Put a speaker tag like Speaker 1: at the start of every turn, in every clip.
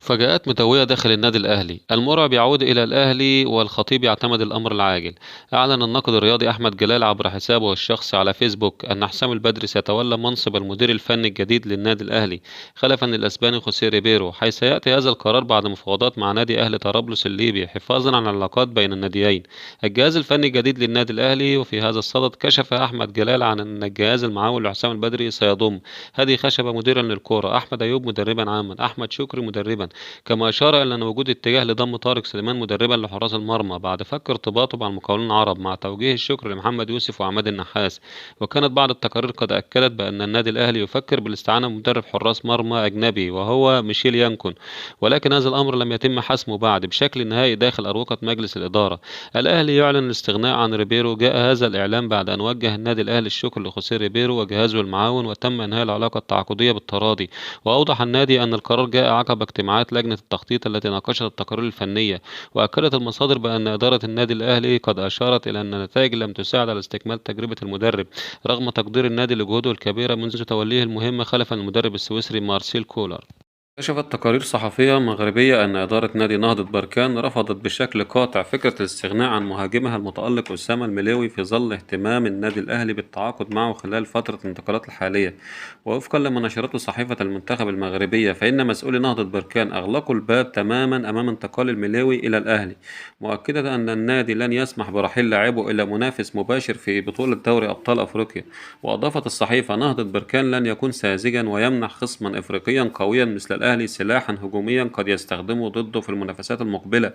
Speaker 1: مفاجآت متوية داخل النادي الأهلي، المرعب يعود إلى الأهلي والخطيب يعتمد الأمر العاجل. أعلن الناقد الرياضي أحمد جلال عبر حسابه الشخصي على فيسبوك أن حسام البدري سيتولى منصب المدير الفني الجديد للنادي الأهلي خلفا للأسباني خوسيه ريبيرو، حيث يأتي هذا القرار بعد مفاوضات مع نادي أهلي طرابلس الليبي حفاظا على العلاقات بين الناديين. الجهاز الفني الجديد للنادي الأهلي، وفي هذا الصدد كشف أحمد جلال عن أن الجهاز المعاون لحسام البدري سيضم هادي خشبة مديرا للكرة، أحمد أيوب مدربا عاما، أحمد شكري مدربا، كما أشار إلى أن وجود اتجاه لضم طارق سليمان مدربا لحراس المرمى بعد فك ارتباطه مع المقاولون العرب، مع توجيه الشكر لمحمد يوسف وعماد النحاس. وكانت بعض التقارير قد أكدت بأن النادي الأهلي يفكر بالاستعانة بمدرب حراس مرمى أجنبي وهو ميشيل يانكون، ولكن هذا الأمر لم يتم حسمه بعد بشكل نهائي داخل أروقة مجلس الإدارة. الأهلي يعلن الاستغناء عن ريبيرو. جاء هذا الإعلان بعد أن وجه النادي الأهلي الشكر لخوسيه ريبيرو وجهازه المعاون، وتم إنهاء العلاقة التعاقدية بالتراضي. وأوضح النادي أن القرار جاء عقب اجتماعات لجنة التخطيط التي ناقشت التقارير الفنية. وأكدت المصادر بأن إدارة النادي الأهلي قد أشارت إلى أن النتائج لم تساعد على استكمال تجربة المدرب رغم تقدير النادي لجهوده الكبيرة منذ توليه المهمة خلفا المدرب السويسري مارسيل كولر. كشفت تقارير صحفية مغربية أن إدارة نادي نهضة بركان رفضت بشكل قاطع فكرة الاستغناء عن مهاجمها المتألق أسامة المليوي في ظل اهتمام النادي الأهلي بالتعاقد معه خلال فترة الانتقالات الحالية. ووفقا لما نشرته صحيفة المنتخب المغربية، فإن مسؤولي نهضة بركان أغلقوا الباب تماما أمام انتقال المليوي إلى الأهلي، مؤكدة أن النادي لن يسمح برحيل لاعبه إلى منافس مباشر في بطولة دوري أبطال أفريقيا. وأضافت الصحيفة: نهضة بركان لن يكون ساذجا ويمنح خصما إفريقيا قويا مثل الأهلي سلاحا هجوميا قد يستخدمه ضده في المنافسات المقبلة.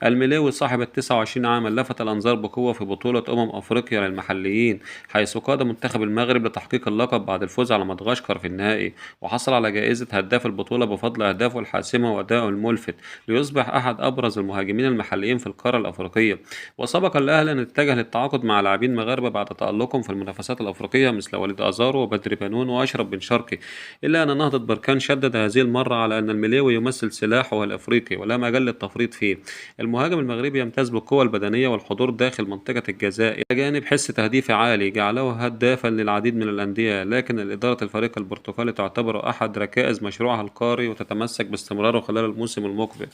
Speaker 1: المليوي صاحب ال29 عاما لفت الأنظار بقوة في بطولة أفريقيا للمحليين، حيث قاد منتخب المغرب لتحقيق اللقب بعد الفوز على مدغشقر في النهائي، وحصل على جائزة هداف البطولة بفضل أهدافه الحاسمة وأدائه الملفت ليصبح أحد أبرز المهاجمين المحليين في القارة الأفريقية. وسبق الأهلي أن اتجه للتعاقد مع لاعبين مغاربة بعد تألقهم في المنافسات الأفريقية مثل وليد أزارو وبدر بنون وأشرف بن شرقي، إلا أن نهضة بركان شدد هذه المرة على أن المليوي يمثل سلاحه الأفريقي ولا مجال للتفريط فيه. المهاجم المغربي يمتاز بالقوة البدنية والحضور داخل منطقة الجزاء إلى جانب حس تهديفي عالي جعله هدافا للعديد من الأندية، لكن إدارة الفريق البرتغالي تعتبره أحد ركائز مشروعها القاري وتتمسك باستمراره خلال الموسم المقبل.